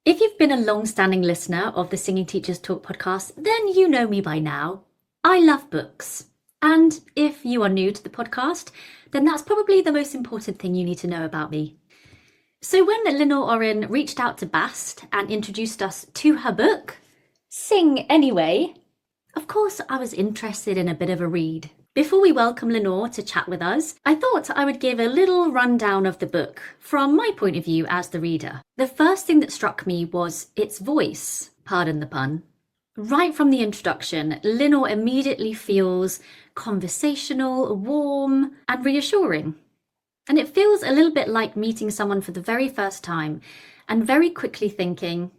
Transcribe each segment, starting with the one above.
If you've been a long-standing listener of the Singing Teachers Talk podcast, then you know me by now. I love books. And if you are new to the podcast, then that's probably the most important thing you need to know about me. So when Linor Oren reached out to Bast and introduced us to her book, Sing Anyway, of course I was interested in a bit of a read. Before we welcome Linor to chat with us, I thought I would give a little rundown of the book from my point of view as the reader. The first thing that struck me was its voice, pardon the pun. Right from the introduction, Linor immediately feels conversational, warm, and reassuring. And it feels a little bit like meeting someone for the very first time and very quickly thinking,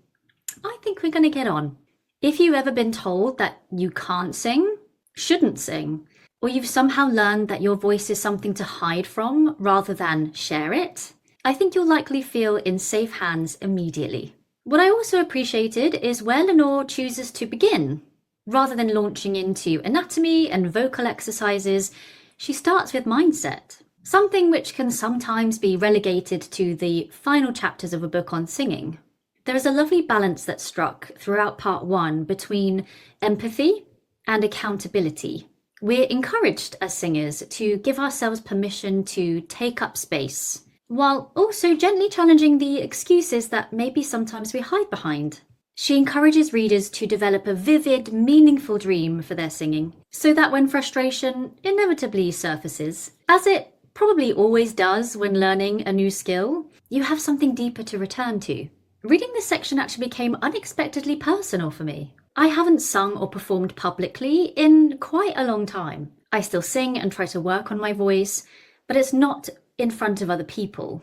I think we're going to get on. If you've ever been told that you can't sing, shouldn't sing, or you've somehow learned that your voice is something to hide from rather than share it, I think you'll likely feel in safe hands immediately. What I also appreciated is where Linor chooses to begin. Rather than launching into anatomy and vocal exercises, she starts with mindset, something which can sometimes be relegated to the final chapters of a book on singing. There is a lovely balance that struck throughout part one between empathy and accountability. We're encouraged as singers to give ourselves permission to take up space, while also gently challenging the excuses that maybe sometimes we hide behind. She encourages readers to develop a vivid, meaningful dream for their singing, so that when frustration inevitably surfaces, as it probably always does when learning a new skill, you have something deeper to return to. Reading this section actually became unexpectedly personal for me. I haven't sung or performed publicly in quite a long time. I still sing and try to work on my voice, but it's not in front of other people.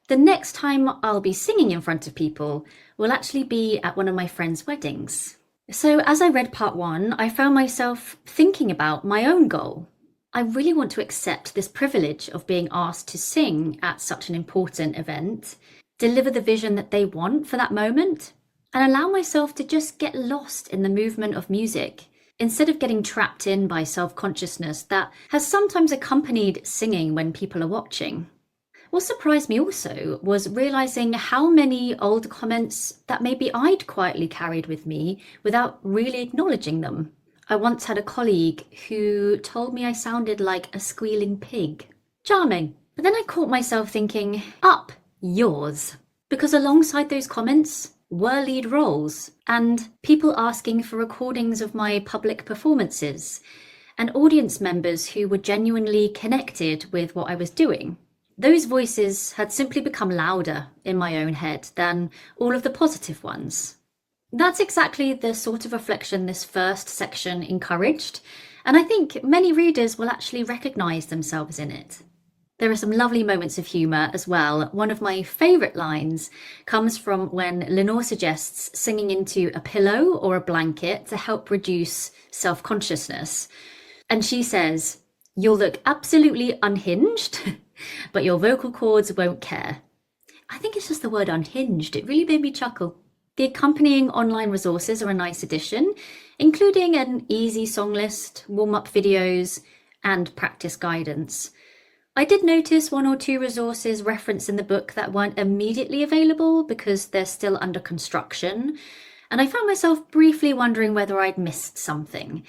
The next time I'll be singing in front of people will actually be at one of my friends' weddings. So as I read part one, I found myself thinking about my own goal. I really want to accept this privilege of being asked to sing at such an important event, deliver the vision that they want for that moment, and allow myself to just get lost in the movement of music, instead of getting trapped in by self-consciousness that has sometimes accompanied singing when people are watching. What surprised me also was realising how many old comments that maybe I'd quietly carried with me without really acknowledging them. I once had a colleague who told me I sounded like a squealing pig. Charming. But then I caught myself thinking, up yours. Because alongside those comments were lead roles and people asking for recordings of my public performances and audience members who were genuinely connected with what I was doing. Those voices had simply become louder in my own head than all of the positive ones. That's exactly the sort of reflection this first section encouraged, and I think many readers will actually recognise themselves in it. There are some lovely moments of humour as well. One of my favourite lines comes from when Linor suggests singing into a pillow or a blanket to help reduce self-consciousness. And she says, "You'll look absolutely unhinged, but your vocal cords won't care." I think it's just the word unhinged. It really made me chuckle. The accompanying online resources are a nice addition, including an easy song list, warm-up videos, and practice guidance. I did notice one or two resources referenced in the book that weren't immediately available because they're still under construction, and I found myself briefly wondering whether I'd missed something.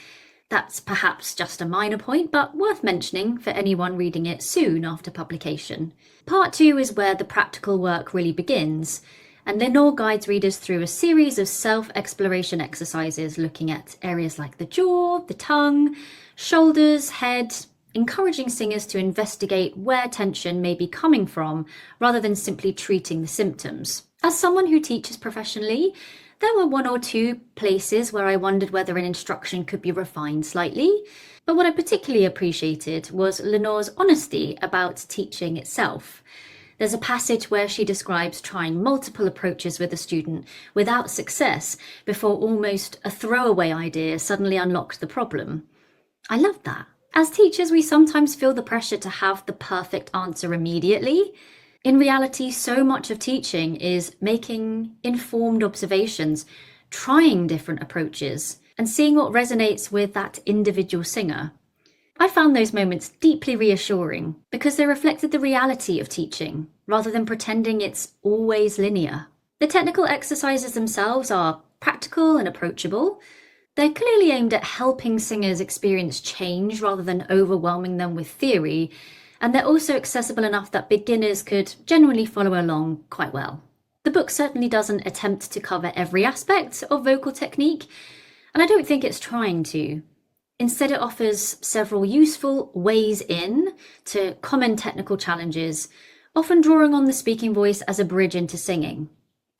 That's perhaps just a minor point, but worth mentioning for anyone reading it soon after publication. Part 2 is where the practical work really begins, and Linor guides readers through a series of self-exploration exercises looking at areas like the jaw, the tongue, shoulders, head, encouraging singers to investigate where tension may be coming from rather than simply treating the symptoms. As someone who teaches professionally, there were one or two places where I wondered whether an instruction could be refined slightly, but what I particularly appreciated was Linor's honesty about teaching itself. There's a passage where she describes trying multiple approaches with a student without success before almost a throwaway idea suddenly unlocked the problem. I loved that. As teachers, we sometimes feel the pressure to have the perfect answer immediately. In reality, so much of teaching is making informed observations, trying different approaches, and seeing what resonates with that individual singer. I found those moments deeply reassuring because they reflected the reality of teaching rather than pretending it's always linear. The technical exercises themselves are practical and approachable. They're clearly aimed at helping singers experience change rather than overwhelming them with theory, and they're also accessible enough that beginners could generally follow along quite well. The book certainly doesn't attempt to cover every aspect of vocal technique, and I don't think it's trying to. Instead, it offers several useful ways in to common technical challenges, often drawing on the speaking voice as a bridge into singing.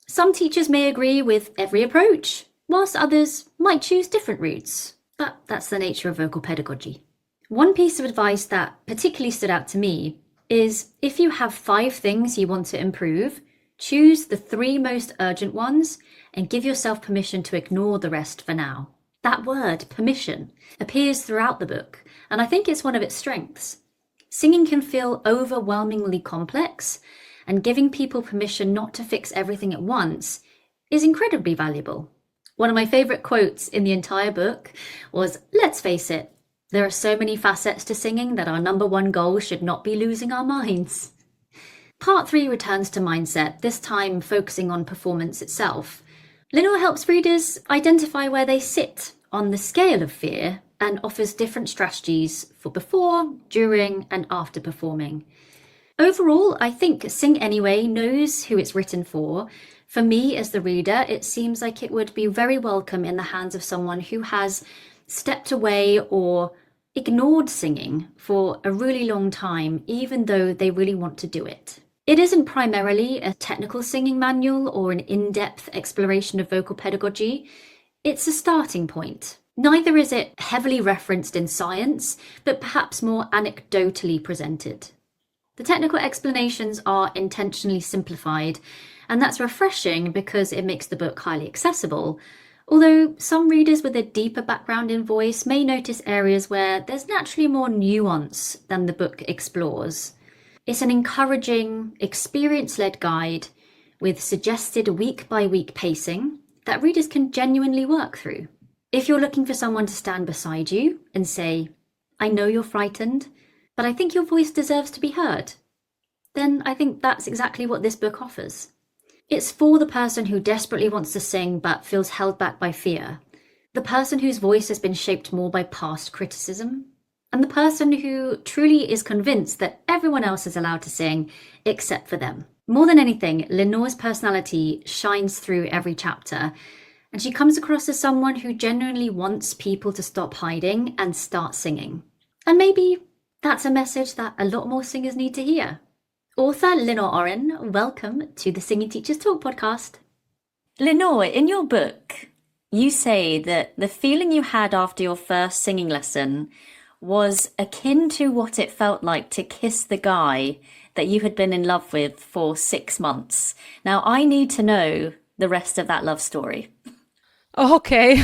Some teachers may agree with every approach, whilst others might choose different routes, but that's the nature of vocal pedagogy. One piece of advice that particularly stood out to me is if you have 5 things you want to improve, choose the 3 most urgent ones and give yourself permission to ignore the rest for now. That word, permission, appears throughout the book, and I think it's one of its strengths. Singing can feel overwhelmingly complex, and giving people permission not to fix everything at once is incredibly valuable. One of my favourite quotes in the entire book was, "Let's face it, there are so many facets to singing that our number one goal should not be losing our minds." Part 3 returns to mindset, this time focusing on performance itself. Linor helps readers identify where they sit on the scale of fear and offers different strategies for before, during, and after performing. Overall, I think Sing Anyway knows who it's written for. For me as the reader, it seems like it would be very welcome in the hands of someone who has stepped away or ignored singing for a really long time, even though they really want to do it. It isn't primarily a technical singing manual or an in-depth exploration of vocal pedagogy. It's a starting point. Neither is it heavily referenced in science, but perhaps more anecdotally presented. The technical explanations are intentionally simplified, and that's refreshing because it makes the book highly accessible. Although some readers with a deeper background in voice may notice areas where there's naturally more nuance than the book explores. It's an encouraging, experience-led guide with suggested week-by-week pacing that readers can genuinely work through. If you're looking for someone to stand beside you and say, "I know you're frightened, but I think your voice deserves to be heard," then I think that's exactly what this book offers. It's for the person who desperately wants to sing but feels held back by fear, the person whose voice has been shaped more by past criticism, and the person who truly is convinced that everyone else is allowed to sing except for them. More than anything, Linor's personality shines through every chapter, and she comes across as someone who genuinely wants people to stop hiding and start singing. And maybe that's a message that a lot more singers need to hear. Author Linor Oren, welcome to the Singing Teachers Talk podcast. Linor, in your book, you say that the feeling you had after your first singing lesson was akin to what it felt like to kiss the guy that you had been in love with for 6 months. Now, I need to know the rest of that love story. Okay.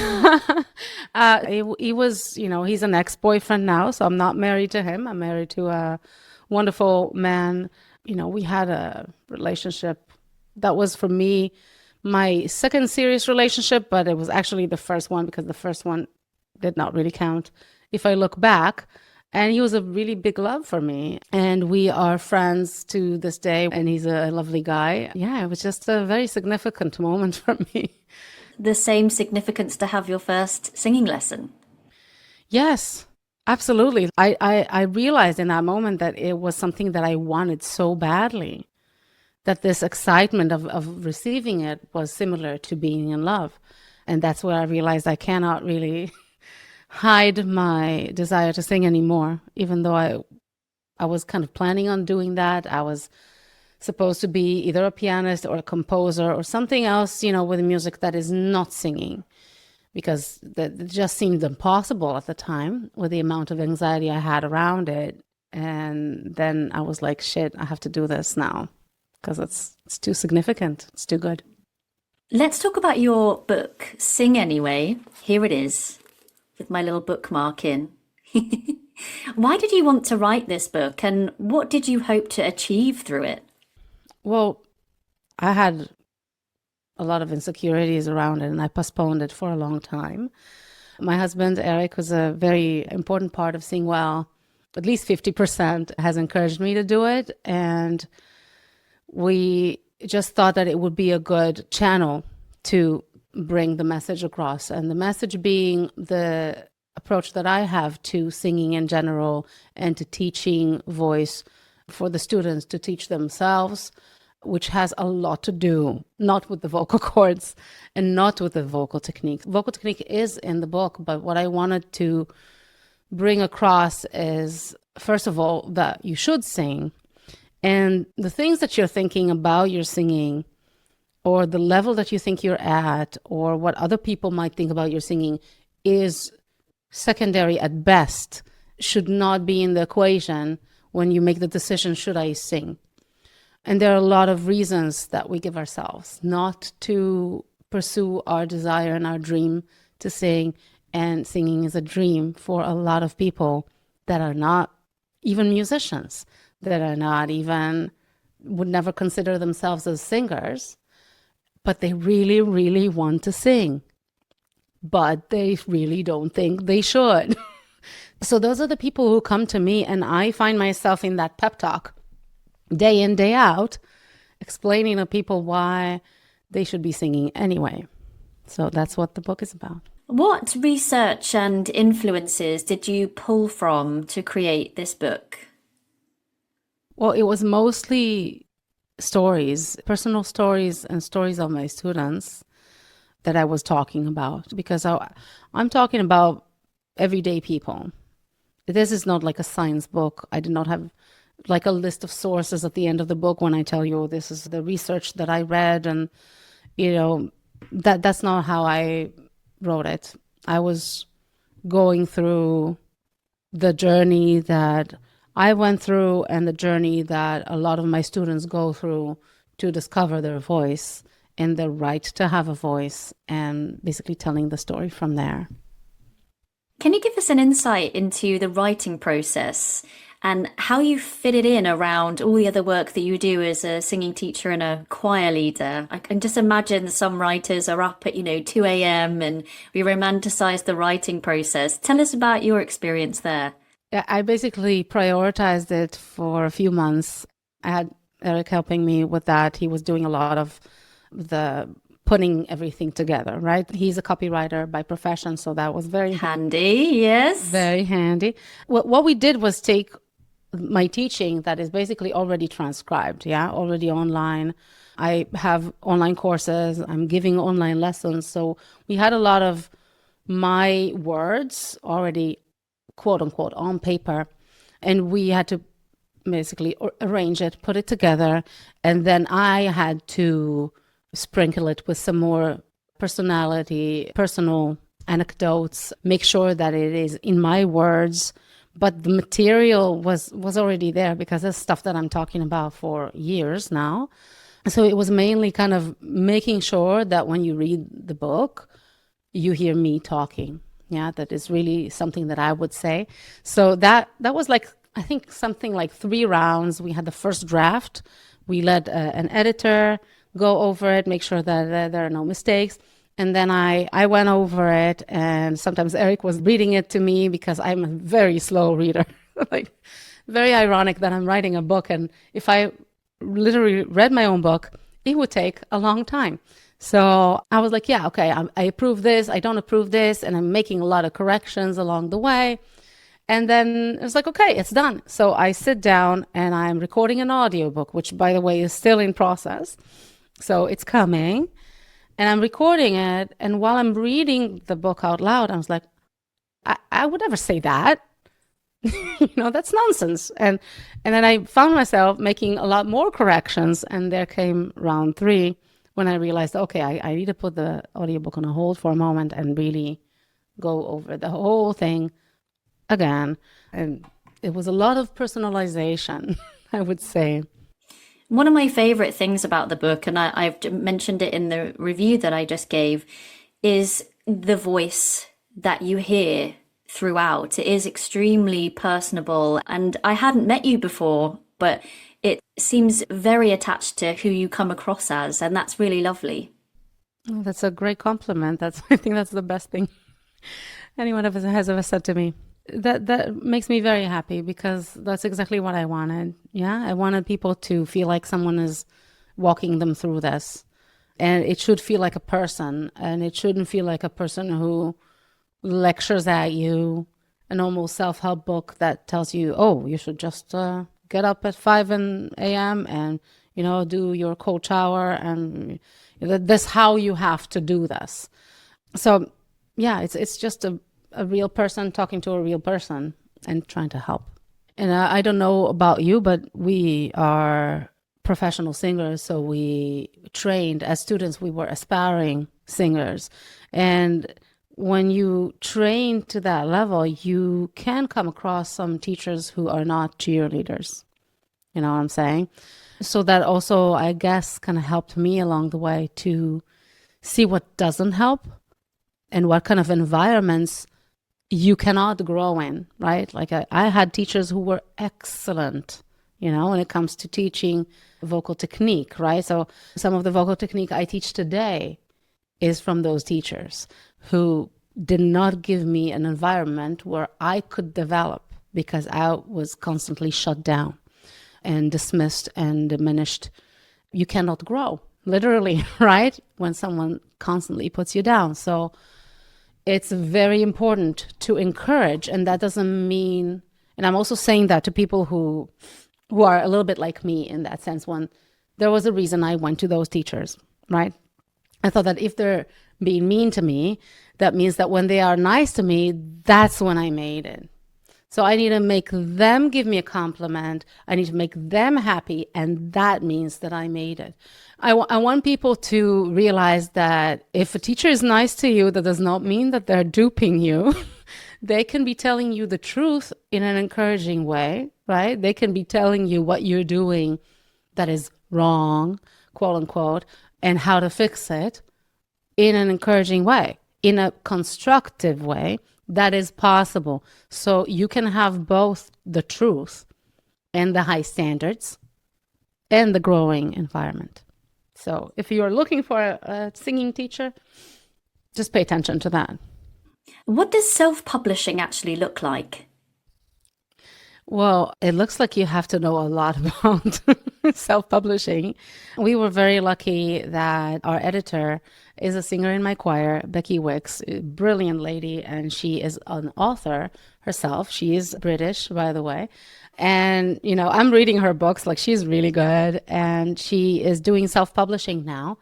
He was, he's an ex-boyfriend now, so I'm not married to him. I'm married to a wonderful man. We had a relationship that was, for me, my second serious relationship, but it was actually the first one because the first one did not really count if I look back. And he was a really big love for me. And we are friends to this day, and he's a lovely guy. Yeah, it was just a very significant moment for me. The same significance to have your first singing lesson? Yes, absolutely. I realized in that moment that it was something that I wanted so badly, that this excitement of receiving it was similar to being in love. And that's where I realized I cannot really hide my desire to sing anymore, even though I was kind of planning on doing that. I was supposed to be either a pianist or a composer or something else, with music that is not singing, because that just seemed impossible at the time with the amount of anxiety I had around it. And then I was like, shit, I have to do this now because it's too significant. It's too good. Let's talk about your book, Sing Anyway. Here it is, with my little bookmark in. Why did you want to write this book, and what did you hope to achieve through it? Well, I had a lot of insecurities around it, and I postponed it for a long time. My husband, Eric, who's a very important part of Sing Well, at least 50%, has encouraged me to do it. And we just thought that it would be a good channel to bring the message across. And the message being the approach that I have to singing in general and to teaching voice for the students to teach themselves, which has a lot to do, not with the vocal cords and not with the vocal technique. Vocal technique is in the book, but what I wanted to bring across is, first of all, that you should sing. And the things that you're thinking about your singing, or the level that you think you're at, or what other people might think about your singing, is secondary at best, should not be in the equation when you make the decision, should I sing? And there are a lot of reasons that we give ourselves not to pursue our desire and our dream to sing. And singing is a dream for a lot of people that are not even musicians, that are not even, would never consider themselves as singers, but they really, really want to sing, but they really don't think they should. So those are the people who come to me, and I find myself in that pep talk day in, day out, explaining to people why they should be singing anyway. So that's what the book is about. What research and influences did you pull from to create this book? Well, it was mostly stories, personal stories and stories of my students that I was talking about, because I'm talking about everyday people. This is not like a science book. I did not have like a list of sources at the end of the book when I tell you, this is the research that I read, and that's not how I wrote it. I was going through the journey that I went through and the journey that a lot of my students go through to discover their voice and the right to have a voice, and basically telling the story from there. Can you give us an insight into the writing process and how you fit it in around all the other work that you do as a singing teacher and a choir leader? I can just imagine some writers are up at, 2 a.m. and we romanticize the writing process. Tell us about your experience there. Yeah, I basically prioritized it for a few months. I had Eric helping me with that. He was doing a lot of the putting everything together, right? He's a copywriter by profession, so that was very handy. Yes. Very handy. What we did was take my teaching that is basically already transcribed, already online. I have online courses. I'm giving online lessons. So we had a lot of my words already, quote unquote, on paper. And we had to basically arrange it, put it together. And then I had to sprinkle it with some more personal anecdotes, make sure that it is in my words. But the material was already there, because it's stuff that I'm talking about for years now. So it was mainly kind of making sure that when you read the book, you hear me talking. Yeah, that is really something that I would say. So that was like, I think something like 3 rounds. We had the first draft. We let an editor go over it, make sure that there are no mistakes. And then I went over it, and sometimes Eric was reading it to me because I'm a very slow reader. Like, very ironic that I'm writing a book, and if I literally read my own book, it would take a long time. So I was like, yeah, okay, I approve this, I don't approve this, and I'm making a lot of corrections along the way. And then it's like, okay, it's done. So I sit down and I'm recording an audiobook, which, by the way, is still in process. So it's coming. And I'm recording it, and while I'm reading the book out loud, I was like, I would never say that. That's nonsense. And then I found myself making a lot more corrections, and there came round 3 when I realized, okay, I need to put the audiobook on a hold for a moment and really go over the whole thing again. And it was a lot of personalization, I would say. One of my favorite things about the book, and I've mentioned it in the review that I just gave, is the voice that you hear throughout. It is extremely personable, and I hadn't met you before, but it seems very attached to who you come across as, and that's really lovely. Oh, that's a great compliment. I think that's the best thing anyone has ever said to me. That makes me very happy because that's exactly what I wanted. Yeah, I wanted people to feel like someone is walking them through this. And it should feel like a person, and it shouldn't feel like a person who lectures at you, a normal self-help book that tells you, oh, you should just get up at 5 a.m. and, do your cold shower, and that's how you have to do this. So, yeah, it's just a real person talking to a real person and trying to help. And I don't know about you, but we are professional singers. So we trained as students, we were aspiring singers. And when you train to that level, you can come across some teachers who are not cheerleaders. You know what I'm saying? So that also, I guess, kind of helped me along the way to see what doesn't help and what kind of environments you cannot grow in, right? Like I had teachers who were excellent, when it comes to teaching vocal technique, right? So some of the vocal technique I teach today is from those teachers who did not give me an environment where I could develop because I was constantly shut down and dismissed and diminished. You cannot grow, literally, right? When someone constantly puts you down. So it's very important to encourage, and that doesn't mean, and I'm also saying that to people who are a little bit like me in that sense. When there was a reason I went to those teachers, right? I thought that if they're being mean to me, that means that when they are nice to me, that's when I made it. So I need to make them give me a compliment. I need to make them happy. And that means that I made it. I want people to realize that if a teacher is nice to you, that does not mean that they're duping you. They can be telling you the truth in an encouraging way, right? They can be telling you what you're doing that is wrong, quote unquote, and how to fix it in an encouraging way, in a constructive way. That is possible. So you can have both the truth and the high standards and the growing environment. So if you're looking for a singing teacher, just pay attention to that. What does self-publishing actually look like? Well, it looks like you have to know a lot about self-publishing. We were very lucky that our editor is a singer in my choir, Becky Wicks, a brilliant lady, and she is an author herself. She is British, by the way. And, I'm reading her books, like she's really good, and she is doing self-publishing now.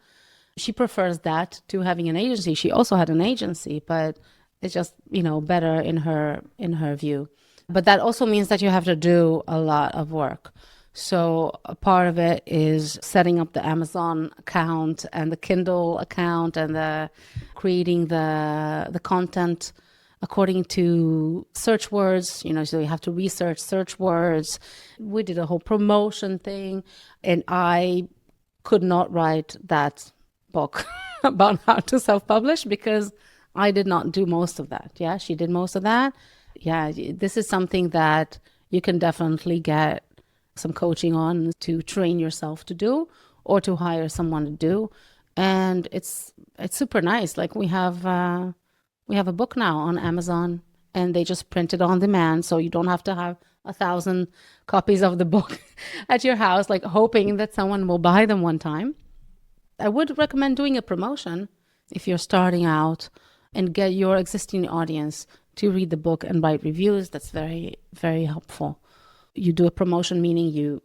She prefers that to having an agency. She also had an agency, but it's just, better in her view. But that also means that you have to do a lot of work. So a part of it is setting up the Amazon account and the Kindle account and the creating the content according to search words, so you have to research search words. We did a whole promotion thing, and I could not write that book about how to self-publish because I did not do most of that. Yeah, she did most of that. Yeah, this is something that you can definitely get some coaching on to train yourself to do or to hire someone to do. And it's super nice. Like we have a book now on Amazon and they just print it on demand. So you don't have to have 1,000 copies of the book at your house, like hoping that someone will buy them one time. I would recommend doing a promotion if you're starting out and get your existing audience to read the book and write reviews. That's very, very helpful. You do a promotion, meaning you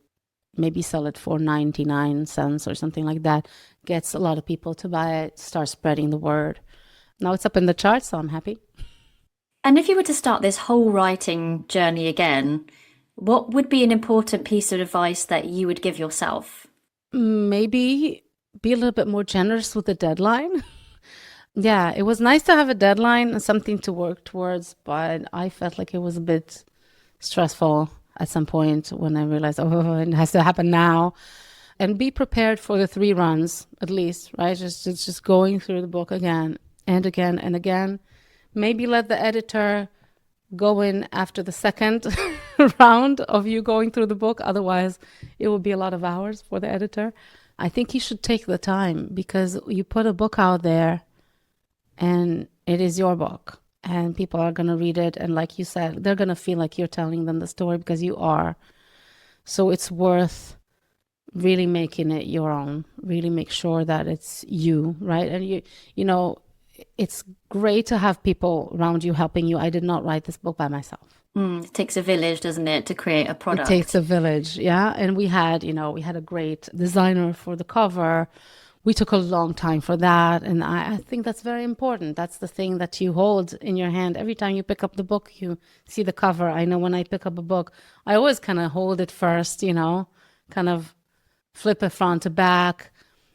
maybe sell it for 99 cents or something like that. Gets a lot of people to buy it, start spreading the word. Now it's up in the charts, so I'm happy. And if you were to start this whole writing journey again, what would be an important piece of advice that you would give yourself? Maybe be a little bit more generous with the deadline. Yeah, it was nice to have a deadline and something to work towards, but I felt like it was a bit stressful at some point when I realized, it has to happen now. And be prepared for the 3 runs, at least, right? Just going through the book again and again and again. Maybe let the editor go in after the second round of you going through the book. Otherwise, it will be a lot of hours for the editor. I think you should take the time because you put a book out there and it is your book. and people are going to read it. And like you said, they're going to feel like you're telling them the story because you are. So it's worth really making it your own, really make sure that it's you, right? And you know, it's great to have people around you helping you. I did not write this book by myself. It takes a village, doesn't it, to create a product? It takes a village, yeah. And we had a great designer for the cover. We took a long time for that. And I think that's very important. That's the thing that you hold in your hand. Every time you pick up the book, you see the cover. I know when I pick up a book, I always kind of hold it first, kind of flip it front to back.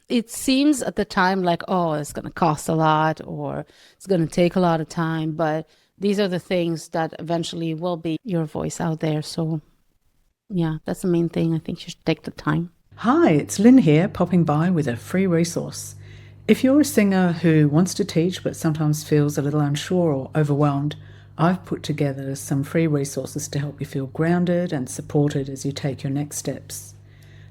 It seems at the time like, oh, it's going to cost a lot or it's going to take a lot of time. But these are the things that eventually will be your voice out there. So, yeah, that's the main thing. I think you should take the time. Hi, it's Lynn here, popping by with a free resource. If you're a singer who wants to teach but sometimes feels a little unsure or overwhelmed, I've put together some free resources to help you feel grounded and supported as you take your next steps.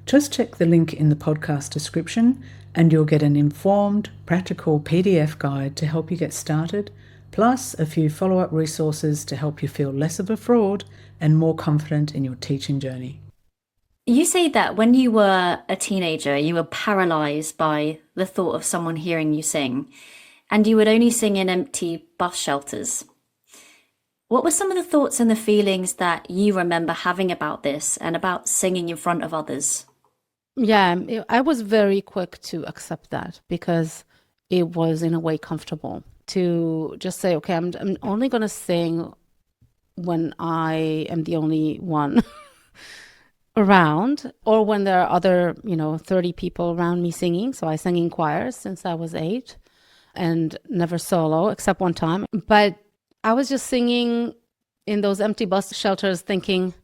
Just check the link in the podcast description and you'll get an informed, practical PDF guide to help you get started, plus a few follow-up resources to help you feel less of a fraud and more confident in your teaching journey. You say that when you were a teenager, you were paralyzed by the thought of someone hearing you sing, and you would only sing in empty bus shelters. What were some of the thoughts and the feelings that you remember having about this and about singing in front of others? Yeah, I was very quick to accept that because it was in a way comfortable to just say, okay, I'm only going to sing when I am the only one around, or when there are other, 30 people around me singing. So I sang in choirs since I was 8 and never solo except one time. But I was just singing in those empty bus shelters thinking,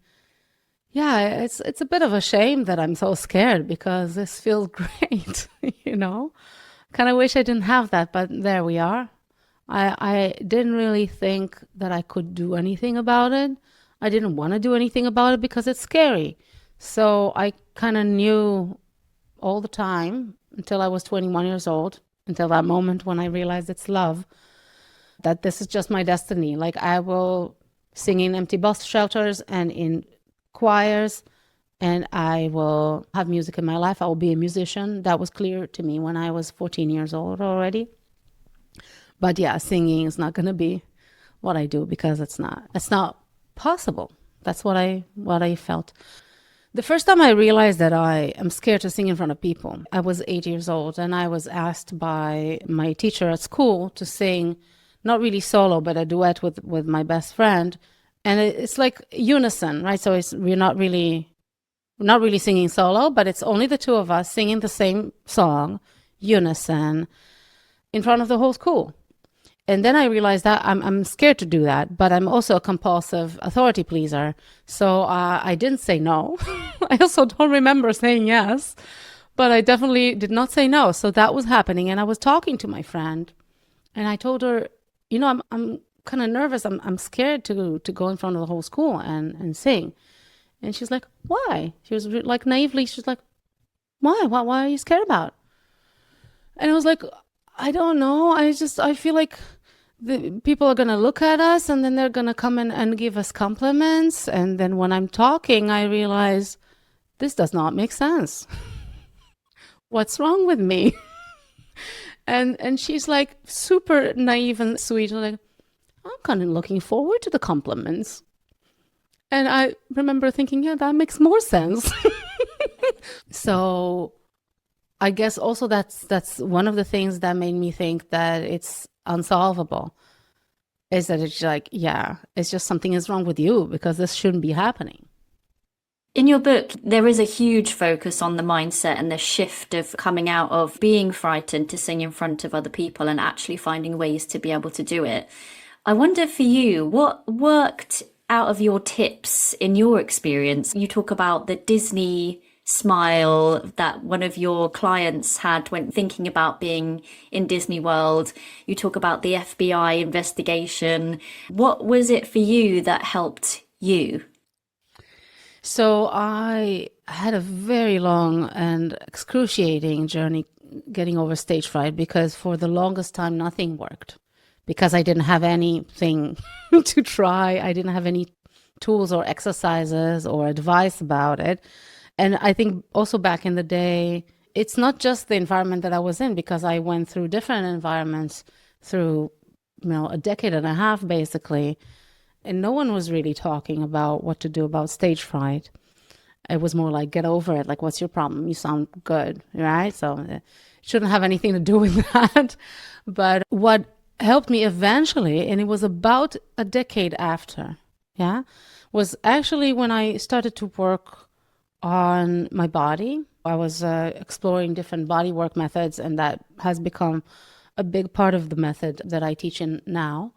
yeah, it's a bit of a shame that I'm so scared because this feels great, Kind of wish I didn't have that, but there we are. I didn't really think that I could do anything about it. I didn't want to do anything about it because it's scary. So I kind of knew all the time until I was 21 years old, until that moment when I realized it's love, that this is just my destiny. Like I will sing in empty bus shelters and in choirs, and I will have music in my life. I will be a musician. That was clear to me when I was 14 years old already. But yeah, singing is not going to be what I do because it's not possible. That's what I felt. The first time I realized that I am scared to sing in front of people, I was 8 years old, and I was asked by my teacher at school to sing, not really solo, but a duet with my best friend. And it's like unison, right? So we're not really singing solo, but it's only the two of us singing the same song, unison, in front of the whole school. And then I realized that I'm scared to do that, but I'm also a compulsive authority pleaser. So I didn't say no. I also don't remember saying yes, but I definitely did not say no. So that was happening. And I was talking to my friend and I told her, I'm kind of nervous. I'm scared to go in front of the whole school and sing. And she's like, why? She was like naively, she's like, why? What are you scared about? And I was like, I don't know. I feel like the people are going to look at us and then they're going to come in and give us compliments. And then when I'm talking, I realize this does not make sense. What's wrong with me? And she's like super naive and sweet. Like, I'm kind of looking forward to the compliments. And I remember thinking, yeah, that makes more sense. So I guess also that's one of the things that made me think that it's unsolvable, is that it's like, yeah, it's just something is wrong with you because this shouldn't be happening. In your book, there is a huge focus on the mindset and the shift of coming out of being frightened to sing in front of other people and actually finding ways to be able to do it. I wonder for you, what worked out of your tips in your experience? You talk about the Disney smile that one of your clients had when thinking about being in Disney World. You talk about the FBI investigation. What was it for you that helped you? So I had a very long and excruciating journey getting over stage fright because for the longest time, nothing worked. because I didn't have anything to try. I didn't have any tools or exercises or advice about it. And I think also back in the day, it's not just the environment that I was in, because I went through different environments through, a decade and a half basically, and no one was really talking about what to do about stage fright. It was more like, get over it. Like, what's your problem? You sound good, right? So it shouldn't have anything to do with that. But what helped me eventually, and it was about a decade after, was actually when I started to work on my body. I was exploring different body work methods, and that has become a big part of the method that I teach in now.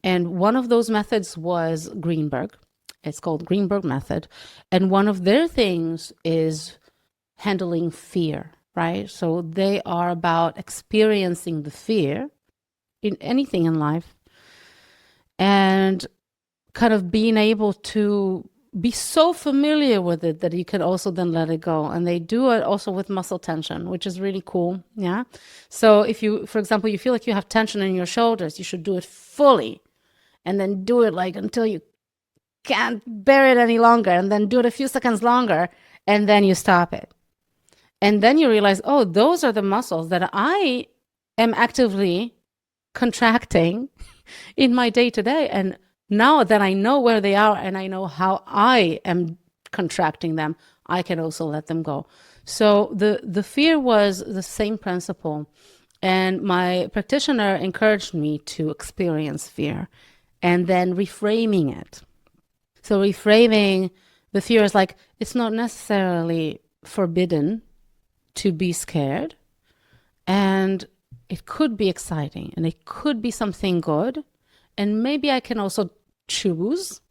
And one of those methods was Greenberg. It's called Greenberg method. And one of their things is handling fear, right? So they are about experiencing the fear in anything in life and kind of being able to be so familiar with it that you can also then let it go. And they do it also with muscle tension, which is really cool. Yeah. So if you, for example, you feel like you have tension in your shoulders, you should do it fully and then do it like until you can't bear it any longer, and then do it a few seconds longer, and then you stop it. And then you realize, oh, those are the muscles that I am actively contracting in my day-to-day. And now that I know where they are and I know how I am contracting them, I can also let them go. So the fear was the same principle. And my practitioner encouraged me to experience fear and then reframing it. So reframing the fear is like, it's not necessarily forbidden to be scared. And it could be exciting and it could be something good. And maybe I can also choose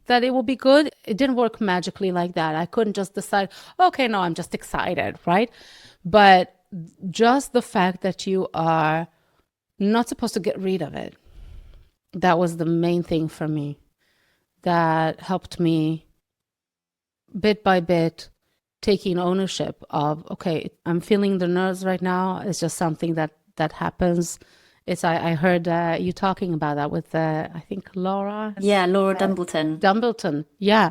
that it will be good. It didn't work magically like that. I couldn't just decide, okay, no, I'm just excited, right? But just the fact that you are not supposed to get rid of it, that was the main thing for me. That helped me bit by bit taking ownership of, okay, I'm feeling the nerves right now. It's just something that happens. I heard you talking about that with, I think, Laura. Yeah, Laura Dumbleton. Dumbleton, yeah.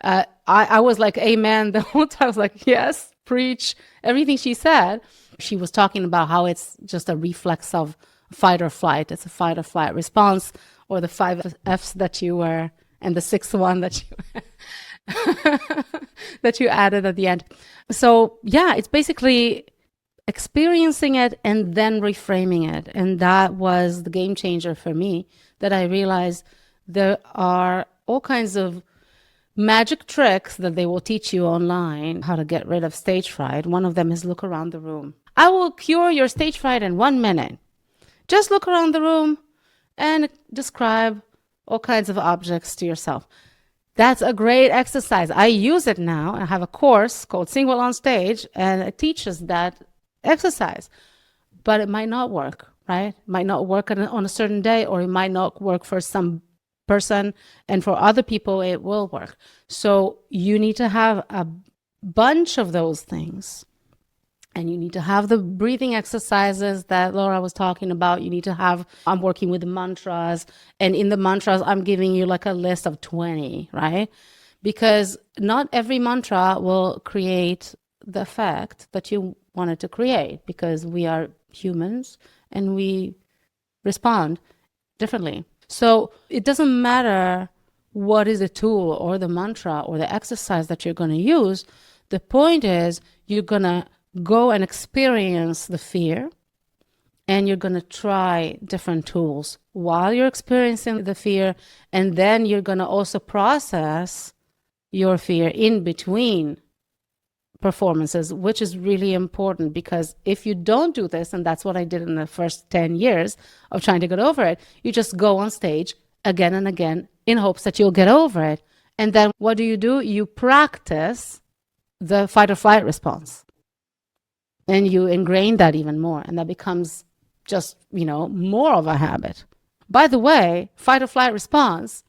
I was like, amen, the whole time. I was like, yes, preach. Everything she said. She was talking about how it's just a reflex of fight or flight. It's a fight or flight response, or the 5 Fs that you were, and the 6th one that you that you added at the end. So yeah, it's basically experiencing it and then reframing it. And that was the game changer for me, that I realized there are all kinds of magic tricks that they will teach you online, how to get rid of stage fright. One of them is look around the room. I will cure your stage fright in 1 minute. Just look around the room and describe all kinds of objects to yourself. That's a great exercise. I use it now. I have a course called Sing Well on Stage, and it teaches that exercise. But it might not work, right? It might not work on a certain day, or it might not work for some person, and for other people it will work. So you need to have a bunch of those things. And you need to have the breathing exercises that Laura was talking about. You need to have, I'm working with the mantras. And in the mantras, I'm giving you like a list of 20, right? Because not every mantra will create the effect that you wanted to create, because we are humans and we respond differently. So it doesn't matter what is the tool or the mantra or the exercise that you're going to use. The point is you're going to go and experience the fear, and you're going to try different tools while you're experiencing the fear, and then you're going to also process your fear in between performances, which is really important, because if you don't do this, and that's what I did in the first 10 years of trying to get over it, you just go on stage again and again in hopes that you'll get over it. And then what do? You practice the fight or flight response. And you ingrain that even more, and that becomes just, more of a habit. By the way, fight or flight response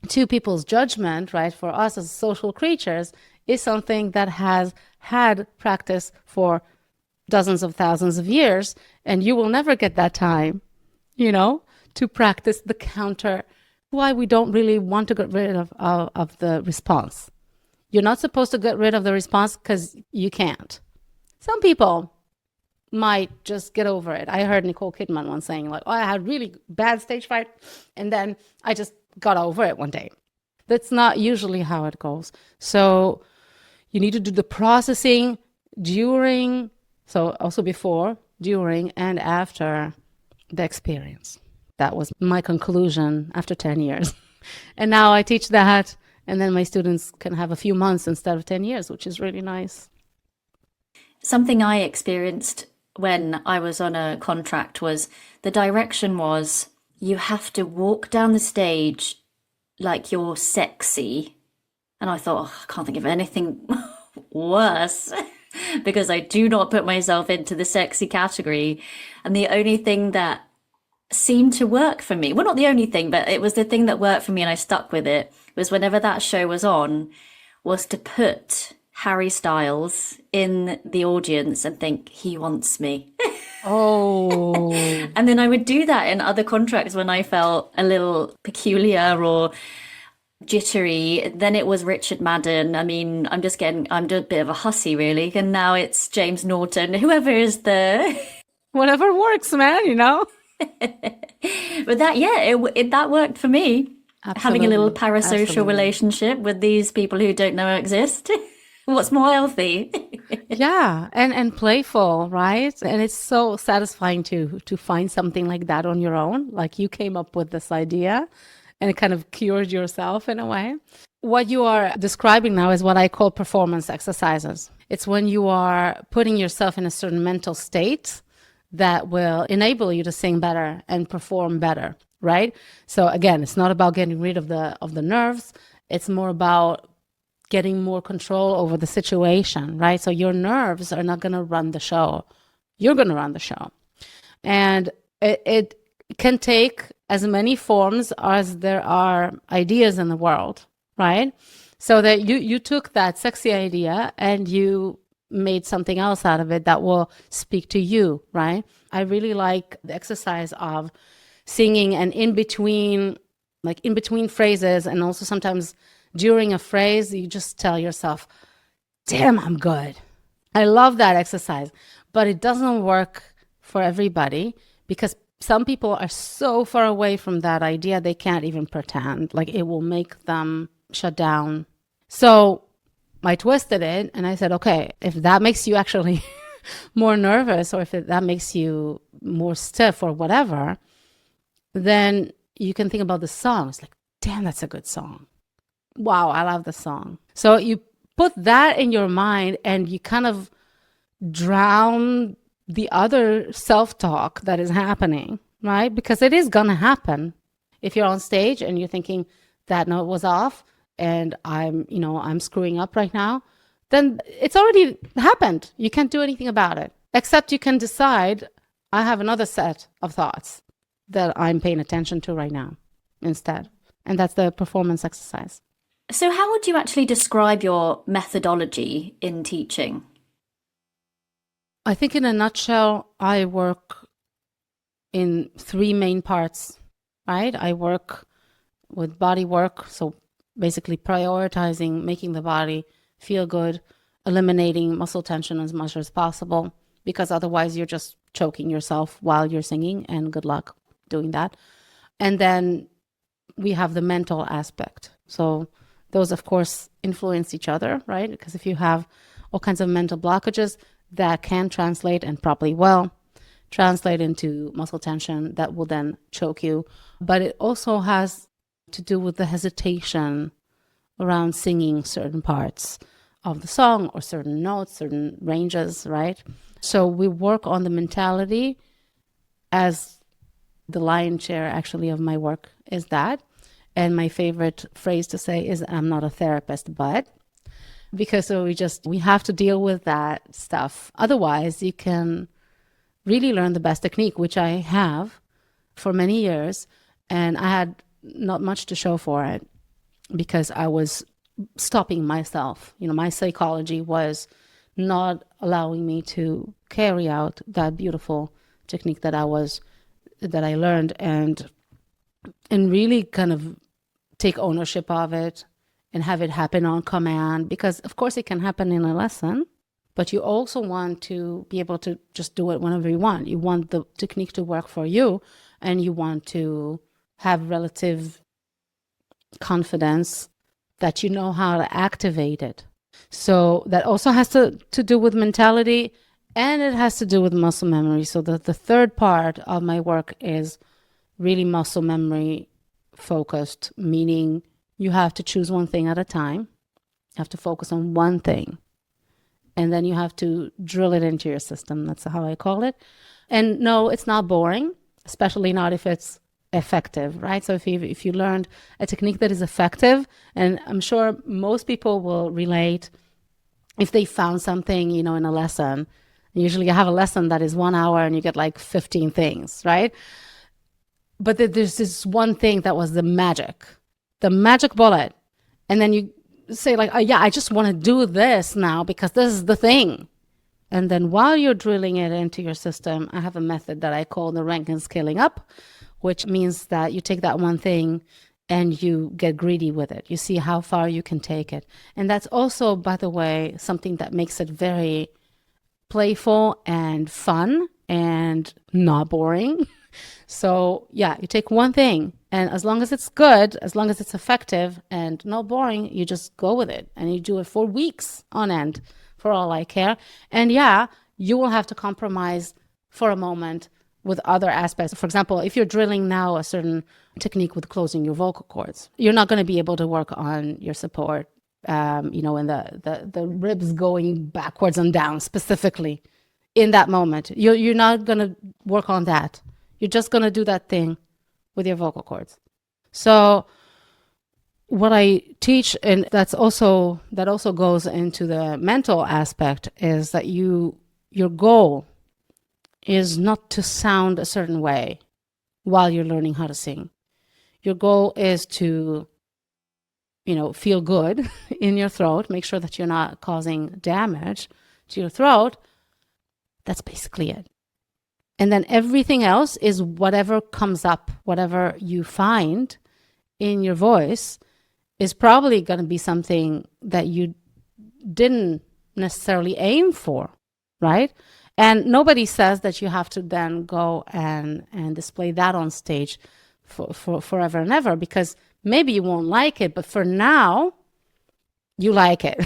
to people's judgment, right, for us as social creatures, is something that has had practice for dozens of thousands of years, and you will never get that time, to practice the counter. Why we don't really want to get rid of the response. You're not supposed to get rid of the response because you can't. Some people might just get over it. I heard Nicole Kidman once saying, like, oh, I had really bad stage fright, and then I just got over it one day. That's not usually how it goes. So you need to do the processing during, so also before, during, and after the experience. That was my conclusion after 10 years. And now I teach that, and then my students can have a few months instead of 10 years, which is really nice. Something I experienced when I was on a contract was the direction was you have to walk down the stage like you're sexy. And I thought, I can't think of anything worse because I do not put myself into the sexy category. And the only thing that seemed to work for me, well, not the only thing, but it was the thing that worked for me and I stuck with it, was whenever that show was on, was to put Harry Styles in the audience and think, he wants me. Oh. And then I would do that in other contracts when I felt a little peculiar or jittery. Then it was Richard Madden. I mean, I'm just a bit of a hussy, really. And now it's James Norton, whoever is the... Whatever works, man, you know? But that, yeah, that worked for me. Absolutely. Having a little parasocial Absolutely. relationship with these people who don't know I exist. What's more healthy? Yeah, and playful, right? And it's so satisfying to find something like that on your own. Like you came up with this idea and it kind of cured yourself in a way. What you are describing now is what I call performance exercises. It's when you are putting yourself in a certain mental state that will enable you to sing better and perform better, right? So again, it's not about getting rid of the nerves. It's more about getting more control over the situation, right? So your nerves are not going to run the show. You're going to run the show. And it can take as many forms as there are ideas in the world, right? So that you took that sexy idea and you made something else out of it that will speak to you, right? I really like the exercise of singing and in between phrases, and also sometimes during a phrase, you just tell yourself, damn, I'm good. I love that exercise, but it doesn't work for everybody because some people are so far away from that idea, they can't even pretend. Like it will make them shut down. So I twisted it and I said, okay, if that makes you actually more nervous or if that makes you more stiff or whatever, then you can think about the song. It's like, damn, that's a good song. Wow, I love the song. So you put that in your mind and you kind of drown the other self-talk that is happening, right? Because it is going to happen. If you're on stage and you're thinking that note was off and I'm screwing up right now, then it's already happened. You can't do anything about it, except you can decide, I have another set of thoughts that I'm paying attention to right now instead. And that's the performance exercise. So how would you actually describe your methodology in teaching? I think in a nutshell, I work in three main parts, right? I work with body work, so basically prioritizing, making the body feel good, eliminating muscle tension as much as possible, because otherwise you're just choking yourself while you're singing, and good luck doing that. And then we have the mental aspect. So those, of course, influence each other, right? Because if you have all kinds of mental blockages, that can translate, and probably will translate, into muscle tension that will then choke you. But it also has to do with the hesitation around singing certain parts of the song or certain notes, certain ranges, right? So we work on the mentality, as the lion's share actually of my work is that. And my favorite phrase to say is, I'm not a therapist, but, because so we have to deal with that stuff. Otherwise, you can really learn the best technique, which I have for many years. And I had not much to show for it because I was stopping myself. My psychology was not allowing me to carry out that beautiful technique that I learned. And and really kind of take ownership of it and have it happen on command, because of course it can happen in a lesson, but you also want to be able to just do it whenever you want. You want the technique to work for you, and you want to have relative confidence that you know how to activate it. So that also has to do with mentality, and it has to do with muscle memory. So the third part of my work is really muscle memory focused, meaning you have to choose one thing at a time. You have to focus on one thing, and then you have to drill it into your system. That's how I call it. And no, it's not boring, especially not if it's effective, right? So if you learned a technique that is effective, and I'm sure most people will relate if they found something, in a lesson. Usually you have a lesson that is 1 hour and you get like 15 things, right? But there's this one thing that was the magic bullet. And then you say like, oh, yeah, I just want to do this now because this is the thing. And then while you're drilling it into your system, I have a method that I call the Rankin scaling up, which means that you take that one thing and you get greedy with it. You see how far you can take it. And that's also, by the way, something that makes it very playful and fun and not boring. So yeah, you take one thing, and as long as it's good, as long as it's effective and not boring, you just go with it, and you do it for weeks on end, for all I care. And yeah, you will have to compromise for a moment with other aspects. For example, if you're drilling now a certain technique with closing your vocal cords, you're not going to be able to work on your support, and the ribs going backwards and down specifically in that moment. You're not going to work on that. You're just going to do that thing with your vocal cords. So what I teach, and that also goes into the mental aspect, is that your goal is not to sound a certain way while you're learning how to sing. Your goal is to, feel good in your throat, make sure that you're not causing damage to your throat. That's basically it. And then everything else is whatever comes up, whatever you find in your voice is probably going to be something that you didn't necessarily aim for, right? And nobody says that you have to then go and display that on stage for forever and ever, because maybe you won't like it, but for now, you like it.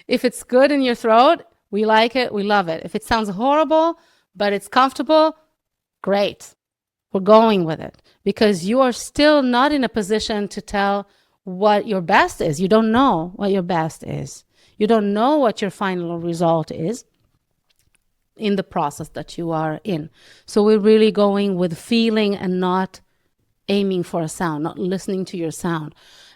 If it's good in your throat, we like it, we love it. If it sounds horrible, but it's comfortable, great. We're going with it, because you are still not in a position to tell what your best is. You don't know what your best is. You don't know what your final result is in the process that you are in. So we're really going with feeling and not aiming for a sound, not listening to your sound.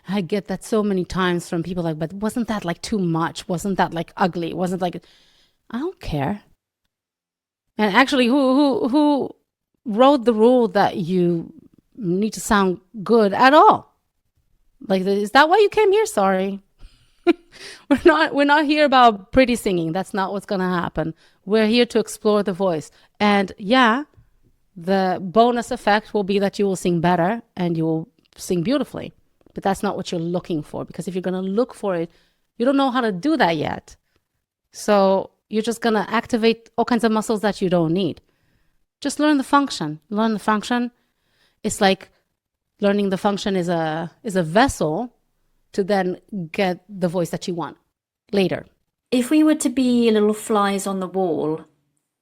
I get that so many times from people like, but wasn't that like too much? Wasn't that like ugly? Wasn't like, I don't care. And actually, who wrote the rule that you need to sound good at all? Like, is that why you came here? Sorry. We're not here about pretty singing. That's not what's going to happen. We're here to explore the voice. And yeah, the bonus effect will be that you will sing better and you will sing beautifully. But that's not what you're looking for, because if you're going to look for it, you don't know how to do that yet. So you're just going to activate all kinds of muscles that you don't need. Just learn the function. Learn the function. It's like learning the function is a vessel to then get the voice that you want later. If we were to be little flies on the wall,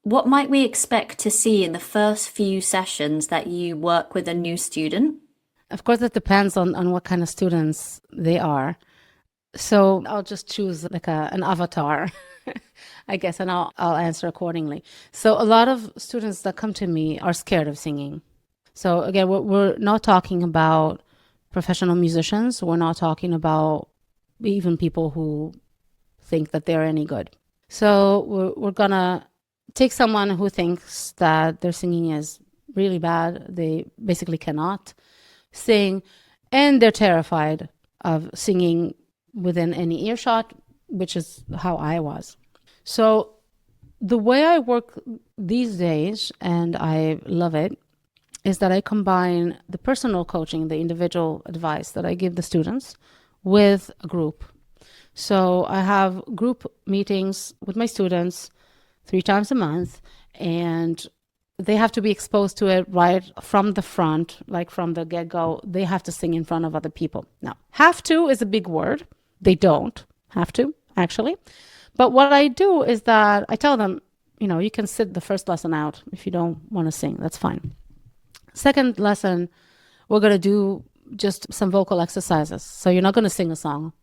what might we expect to see in the first few sessions that you work with a new student? Of course, that depends on what kind of students they are. So I'll just choose like an avatar, I guess, and I'll answer accordingly. So a lot of students that come to me are scared of singing. So again, we're not talking about professional musicians. We're not talking about even people who think that they're any good. So we're going to take someone who thinks that their singing is really bad. They basically cannot sing, and they're terrified of singing within any earshot, which is how I was. So the way I work these days, and I love it, is that I combine the personal coaching, the individual advice that I give the students with a group. So I have group meetings with my students 3 times a month, and they have to be exposed to it right from the front, like from the get-go. They have to sing in front of other people. Now, have to is a big word. They don't have to, actually. But what I do is that I tell them, you can sit the first lesson out if you don't want to sing. That's fine. Second lesson, we're going to do just some vocal exercises. So you're not going to sing a song.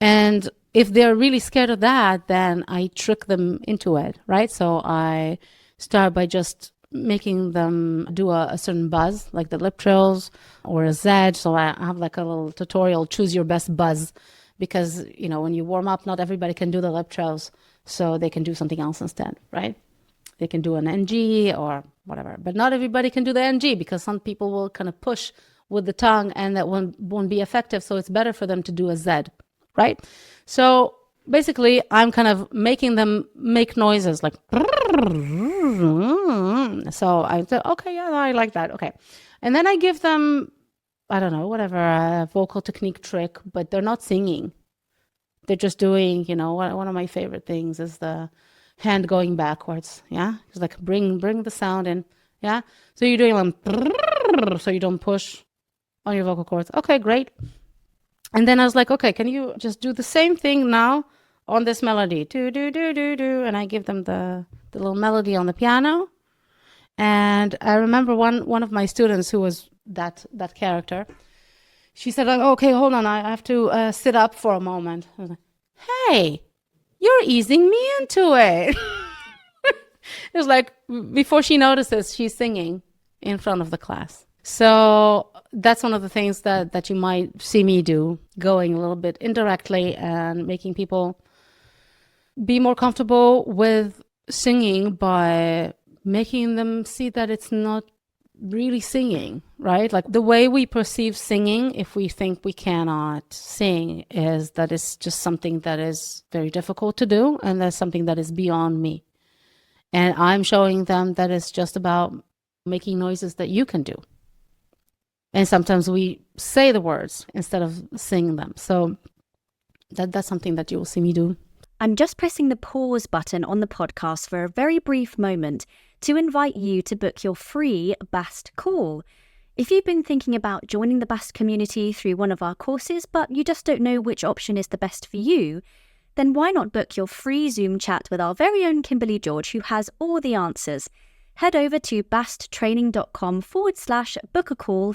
And if they're really scared of that, then I trick them into it, right? So I start by just making them do a certain buzz, like the lip trills or a Z. So I have like a little tutorial, choose your best buzz, because, when you warm up, not everybody can do the lip trills. So they can do something else instead, right? They can do an NG or whatever, but not everybody can do the NG, because some people will kind of push with the tongue and that won't be effective. So it's better for them to do a Z, right? So basically I'm kind of making them make noises like, so I said, okay, yeah, I like that. Okay. And then I give them, I don't know, whatever, a vocal technique trick, but they're not singing. They're just doing, one of my favorite things is the hand going backwards. Yeah. It's like bring the sound in. Yeah. So you're doing them, so you don't push on your vocal cords. Okay, great. And then I was like, okay, can you just do the same thing now on this melody? Do, do, do, do, do. And I give them the little melody on the piano. And I remember one of my students who was that character. She said, like, okay, hold on. I have to sit up for a moment. I was like, hey, you're easing me into it. It was like, before she notices, she's singing in front of the class. So that's one of the things that you might see me do, going a little bit indirectly and making people be more comfortable with singing by making them see that it's not really singing, right? Like the way we perceive singing, if we think we cannot sing, is that it's just something that is very difficult to do, and that's something that is beyond me. And I'm showing them that it's just about making noises that you can do. And sometimes we say the words instead of singing them. So that's something that you will see me do. I'm just pressing the pause button on the podcast for a very brief moment to invite you to book your free BAST call. If you've been thinking about joining the BAST community through one of our courses, but you just don't know which option is the best for you, then why not book your free Zoom chat with our very own Kimberly George, who has all the answers. Head over to basttraining.com/book-a-call/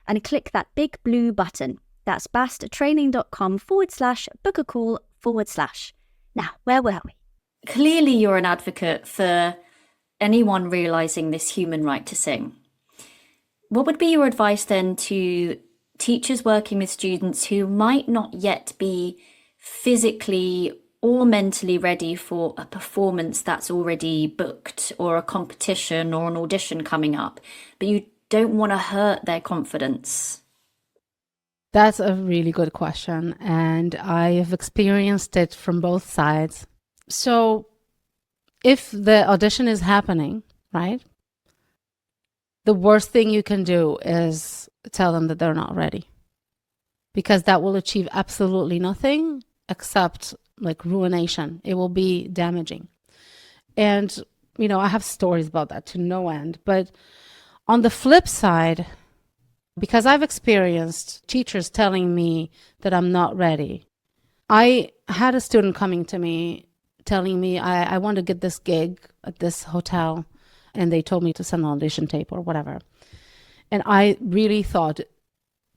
and click that big blue button. That's basttraining.com/book-a-call/. Now, where were we? Clearly, you're an advocate for anyone realising this human right to sing. What would be your advice then to teachers working with students who might not yet be physically or mentally ready for a performance that's already booked, or a competition or an audition coming up, but you don't want to hurt their confidence? That's a really good question, and I have experienced it from both sides. So if the audition is happening, right, the worst thing you can do is tell them that they're not ready, because that will achieve absolutely nothing except like ruination. It will be damaging. And, I have stories about that to no end. But on the flip side, because I've experienced teachers telling me that I'm not ready. I had a student coming to me telling me, I want to get this gig at this hotel, and they told me to send an audition tape or whatever. And I really thought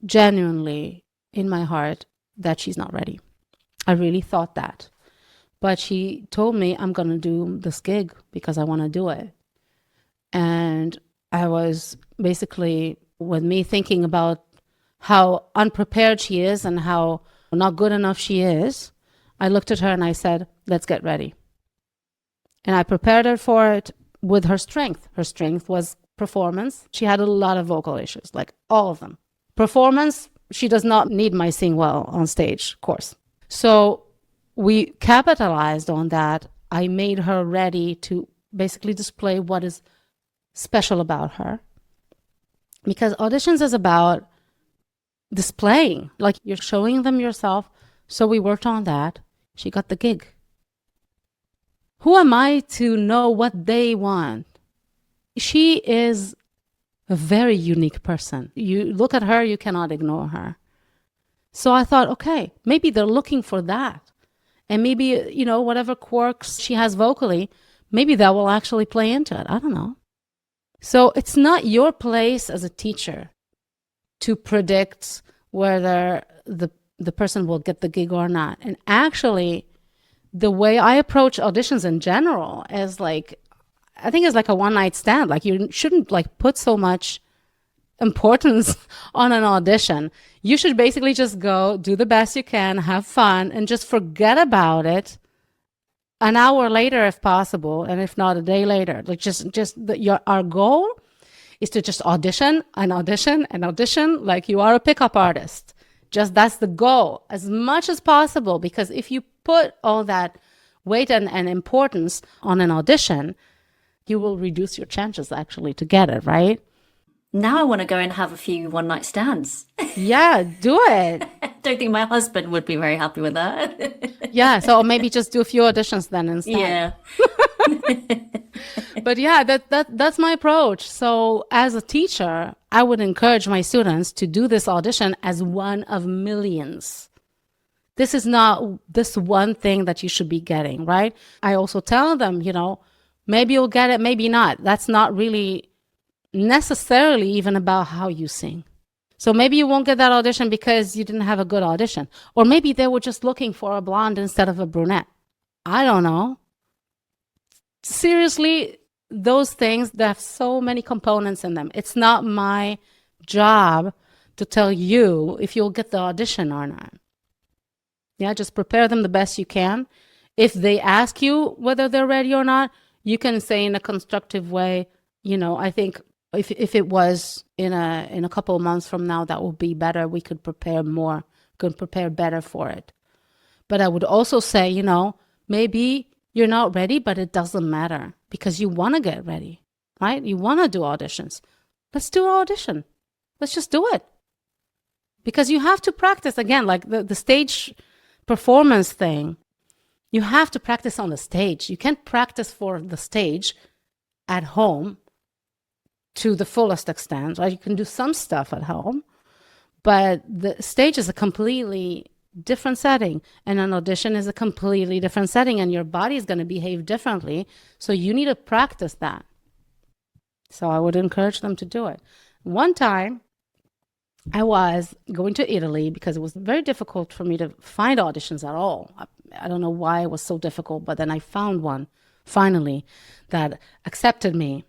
genuinely in my heart that she's not ready. I really thought that. But she told me, I'm going to do this gig because I want to do it. And I was basically, with me thinking about how unprepared she is and how not good enough she is, I looked at her and I said, let's get ready. And I prepared her for it with her strength. Her strength was performance. She had a lot of vocal issues, like all of them. Performance, she does not need my sing well on stage course. So we capitalized on that. I made her ready to basically display what is special about her. Because auditions is about displaying, like you're showing them yourself. So we worked on that. She got the gig. Who am I to know what they want? She is a very unique person. You look at her, you cannot ignore her. So I thought, okay, maybe they're looking for that. And maybe, you know, whatever quirks she has vocally, maybe that will actually play into it. I don't know. So it's not your place as a teacher to predict whether the person will get the gig or not. And actually, the way I approach auditions in general is like, I think it's like a one-night stand. Like you shouldn't like put so much importance on an audition. You should basically just go, do the best you can, have fun, and just forget about it an hour later if possible, and if not a day later. Like our goal is to just audition and audition and audition like you are a pickup artist. Just that's the goal as much as possible, because if you put all that weight and importance on an audition, you will reduce your chances actually to get it, right? Now I want to go and have a few one-night stands. Yeah, do it. Don't think my husband would be very happy with that. Yeah, so maybe just do a few auditions then instead. Yeah. But yeah, that's my approach. So as a teacher, I would encourage my students to do this audition as one of millions. This is not this one thing that you should be getting, right? I also tell them, you know, maybe you'll get it, maybe not. That's not really necessarily even about how you sing. So maybe you won't get that audition because you didn't have a good audition. Or maybe they were just looking for a blonde instead of a brunette. I don't know. Seriously, those things, they have so many components in them. It's not my job to tell you if you'll get the audition or not. Yeah, just prepare them the best you can. If they ask you whether they're ready or not, you can say in a constructive way, you know, I think if it was in a couple of months from now, that would be better. We could prepare more, could prepare better for it. But I would also say, you know, maybe you're not ready, but it doesn't matter because you want to get ready, right? You want to do auditions. Let's do an audition. Let's just do it. Because you have to practice, again, like the stage performance thing. You have to practice on the stage. You can't practice for the stage at home to the fullest extent, right? You can do some stuff at home, but the stage is a completely different setting, and an audition is a completely different setting, and your body is going to behave differently. So you need to practice that. So I would encourage them to do it. One time, I was going to Italy because it was very difficult for me to find auditions at all. I don't know why it was so difficult, but then I found one finally that accepted me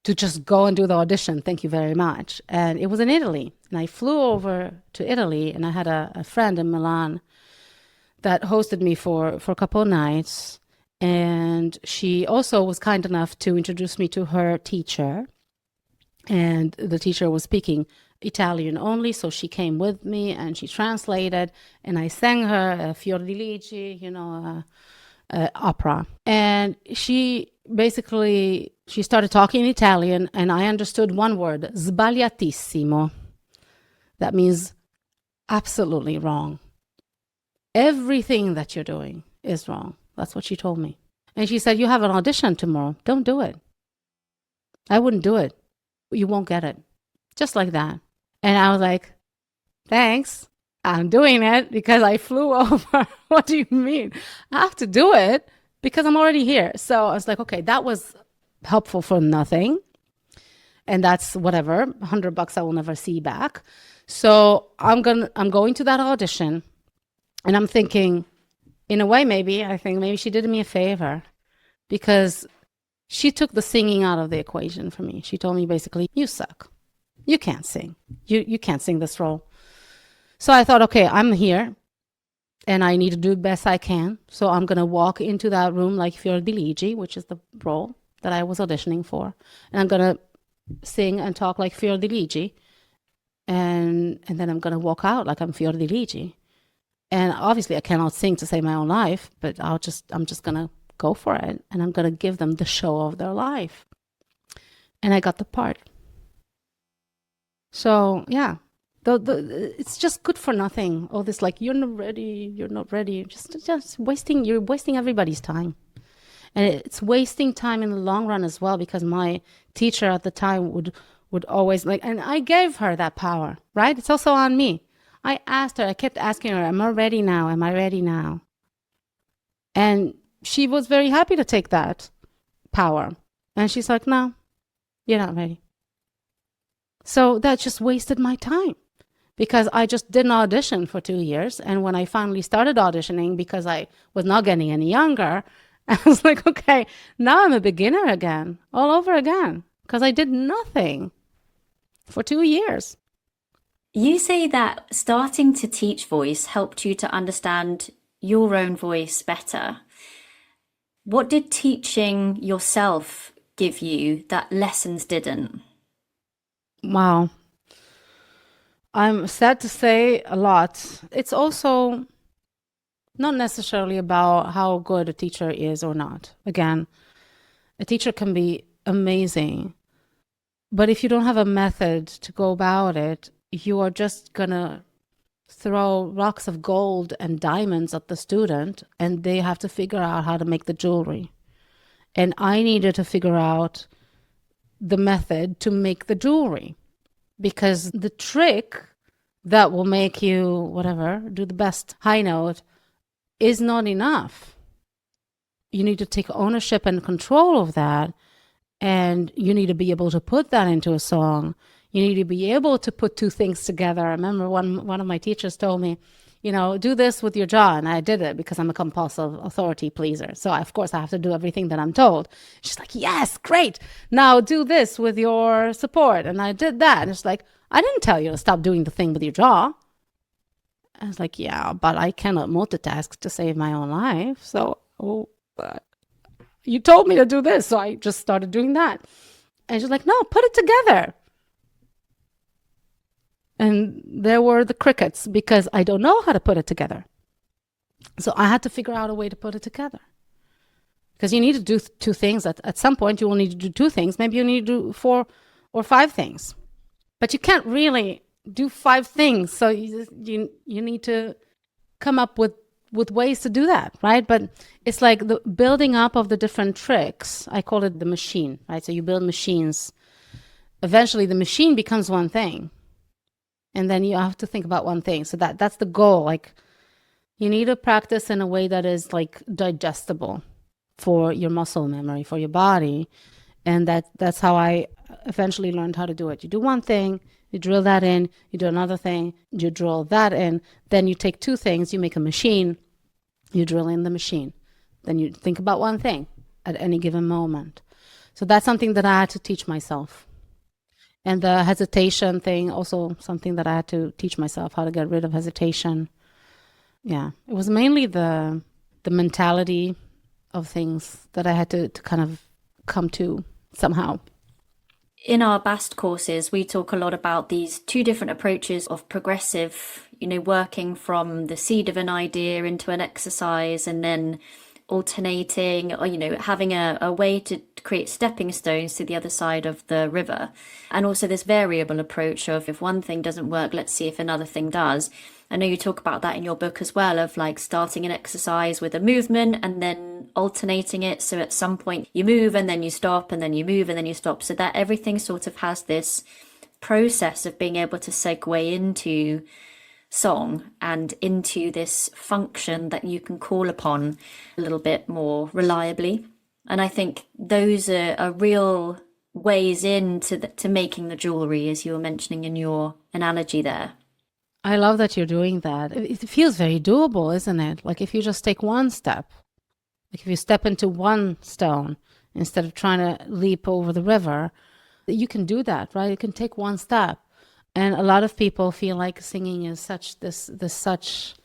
to just go and do the audition. Thank you very much. And it was in Italy. And I flew over to Italy, and I had a friend in Milan that hosted me for a couple of nights. And she also was kind enough to introduce me to her teacher. And the teacher was speaking Italian only, so she came with me and she translated, and I sang her a Fior di Lici, you know, opera. And she started talking in Italian, and I understood one word, sbagliatissimo. That means absolutely wrong. Everything that you're doing is wrong. That's what she told me. And she said, you have an audition tomorrow. Don't do it. I wouldn't do it. You won't get it. Just like that. And I was like, thanks. I'm doing it because I flew over. What do you mean? I have to do it because I'm already here. So I was like, okay, that was helpful for nothing. And that's whatever, $100 I will never see back. So I'm going to that audition, and I'm thinking, in a way, maybe she did me a favor, because she took the singing out of the equation for me. She told me basically, you suck. You can't sing. You can't sing this role. So I thought, okay, I'm here and I need to do the best I can. So I'm going to walk into that room like Fior di Lici, which is the role that I was auditioning for. And I'm going to sing and talk like Fior di Lici. And then I'm going to walk out like I'm Fior di Lici. And obviously I cannot sing to save my own life, but I'm just going to go for it. And I'm going to give them the show of their life. And I got the part. So yeah, it's just good for nothing. All this like you're not ready, you're not ready. Just wasting. You're wasting everybody's time, and it's wasting time in the long run as well. Because my teacher at the time would always like, and I gave her that power. Right? It's also on me. I asked her. I kept asking her, "Am I ready now? Am I ready now?" And she was very happy to take that power. And she's like, "No, you're not ready." So that just wasted my time because I just did an audition for 2 years. And when I finally started auditioning, because I was not getting any younger, I was like, okay, now I'm a beginner again, all over again, because I did nothing for 2 years. You say that starting to teach voice helped you to understand your own voice better. What did teaching yourself give you that lessons didn't? Wow. I'm sad to say a lot. It's also not necessarily about how good a teacher is or not. Again, a teacher can be amazing, but if you don't have a method to go about it, you are just gonna throw rocks of gold and diamonds at the student, and they have to figure out how to make the jewelry. And I needed to figure out the method to make the jewelry, because the trick that will make you, whatever, do the best high note is not enough. You need to take ownership and control of that. And you need to be able to put that into a song. You need to be able to put two things together. I remember one of my teachers told me, do this with your jaw. And I did it because I'm a compulsive authority pleaser. So, of course, I have to do everything that I'm told. She's like, yes, great. Now do this with your support. And I did that. And it's like, I didn't tell you to stop doing the thing with your jaw. I was like, yeah, but I cannot multitask to save my own life. So, you told me to do this. So I just started doing that. And she's like, no, put it together. And there were the crickets because I don't know how to put it together. So I had to figure out a way to put it together. Because you need to do two things. At some point, you will need to do two things. Maybe you need to do 4 or 5 things. But you can't really do 5 things. So you need to come up with ways to do that, right? But it's like the building up of the different tricks. I call it the machine, right? So you build machines. Eventually, the machine becomes one thing. And then you have to think about one thing. So that's the goal. Like, you need to practice in a way that is like digestible for your muscle memory, for your body. And that's how I eventually learned how to do it. You do one thing, you drill that in, you do another thing, you drill that in, then you take 2 things, you make a machine, you drill in the machine. Then you think about one thing at any given moment. So that's something that I had to teach myself. And the hesitation thing, also something that I had to teach myself, how to get rid of hesitation. Yeah, it was mainly the mentality of things that I had to kind of come to somehow. In our BAST courses, we talk a lot about these 2 different approaches of progressive, working from the seed of an idea into an exercise and then alternating, or, having a way to create stepping stones to the other side of the river. And also this variable approach of, if one thing doesn't work, let's see if another thing does. I know you talk about that in your book as well, of like starting an exercise with a movement and then alternating it. So at some point you move and then you stop and then you move and then you stop. So that everything sort of has this process of being able to segue into song and into this function that you can call upon a little bit more reliably. And I think those are real ways into to making the jewelry, as you were mentioning in your analogy there. I love that you're doing that. It feels very doable, isn't it? Like if you just take one step, like if you step into one stone instead of trying to leap over the river, you can do that, right? You can take one step. And a lot of people feel like singing is such this such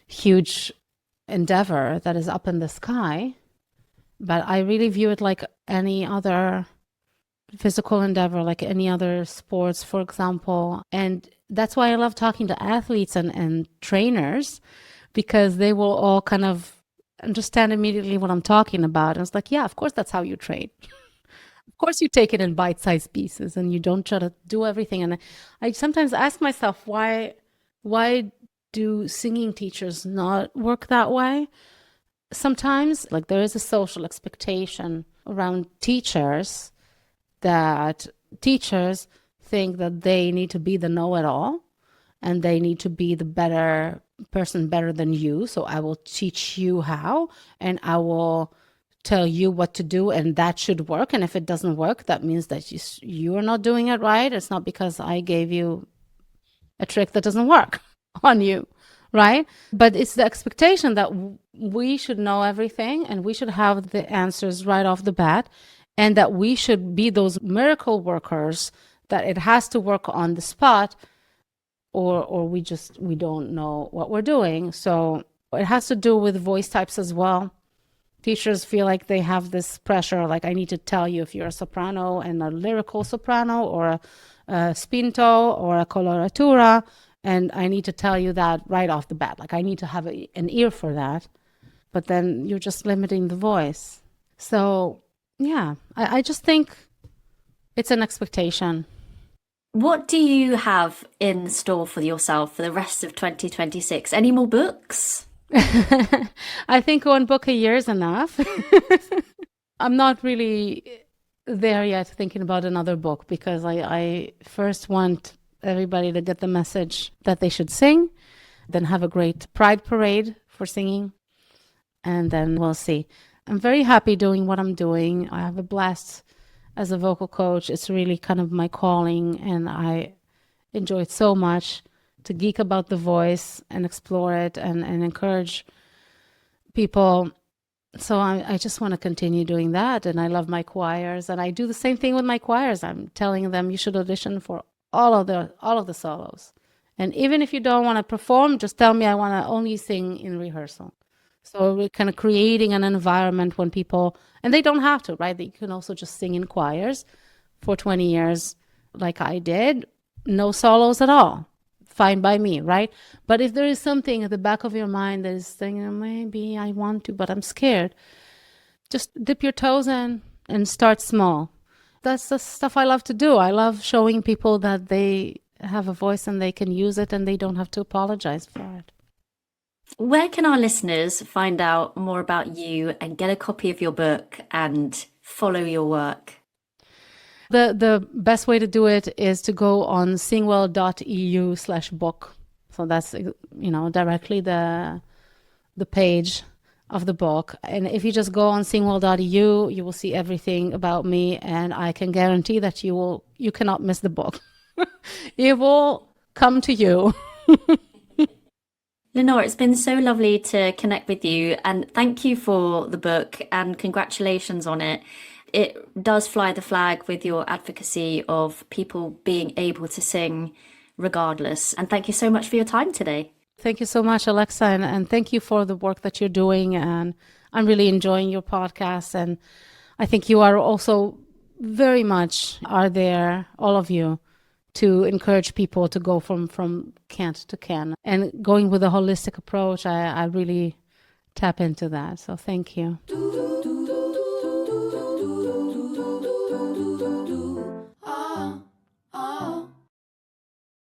huge endeavor that is up in the sky. But I really view it like any other physical endeavor, like any other sports, for example. And that's why I love talking to athletes and trainers, because they will all kind of understand immediately what I'm talking about. And it's like, yeah, of course, that's how you train. Of course, you take it in bite-sized pieces and you don't try to do everything. And I sometimes ask myself, why do singing teachers not work that way? Sometimes, like, there is a social expectation around teachers that teachers think that they need to be the know-it-all and they need to be the better person, better than you. So I will teach you how, and I will tell you what to do, and that should work. And if it doesn't work, that means that you are not doing it right. It's not because I gave you a trick that doesn't work on you, right? But it's the expectation that we should know everything and we should have the answers right off the bat, and that we should be those miracle workers, that it has to work on the spot, or we don't know what we're doing. So it has to do with voice types as well. Teachers feel like they have this pressure, like, I need to tell you if you're a soprano and a lyrical soprano, or a spinto or a coloratura, and I need to tell you that right off the bat. Like, I need to have an ear for that. But then you're just limiting the voice. So yeah, I just think it's an expectation. What do you have in store for yourself for the rest of 2026? Any more books? I think one book a year is enough. I'm not really there yet thinking about another book, because I first want everybody to get the message that they should sing, then have a great pride parade for singing, and then we'll see. I'm very happy doing what I'm doing. I have a blast as a vocal coach. It's really kind of my calling, and I enjoy it so much to geek about the voice and explore it and encourage people. So I just want to continue doing that. And I love my choirs, and I do the same thing with my choirs. I'm telling them you should audition for all of the solos. And even if you don't want to perform, just tell me, I want to only sing in rehearsal. So we're kind of creating an environment when people, and they don't have to, right? They can also just sing in choirs for 20 years like I did. No solos at all. Fine by me, right? But if there is something at the back of your mind that is saying, maybe I want to, but I'm scared, just dip your toes in and start small. That's the stuff I love to do. I love showing people that they have a voice and they can use it and they don't have to apologize for it. Where can our listeners find out more about you and get a copy of your book and follow your work? The best way to do it is to go on singwell.eu/book. So that's, directly the page of the book. And if you just go on singwell.eu, you will see everything about me, and I can guarantee that you cannot miss the book. It will come to you. Linor, it's been so lovely to connect with you, and thank you for the book and congratulations on it. It does fly the flag with your advocacy of people being able to sing regardless. And thank you so much for your time today. Thank you so much, Alexa, and thank you for the work that you're doing. And I'm really enjoying your podcast. And I think you are also very much are there, all of you, to encourage people to go from can't to can. And going with a holistic approach, I really tap into that. So thank you.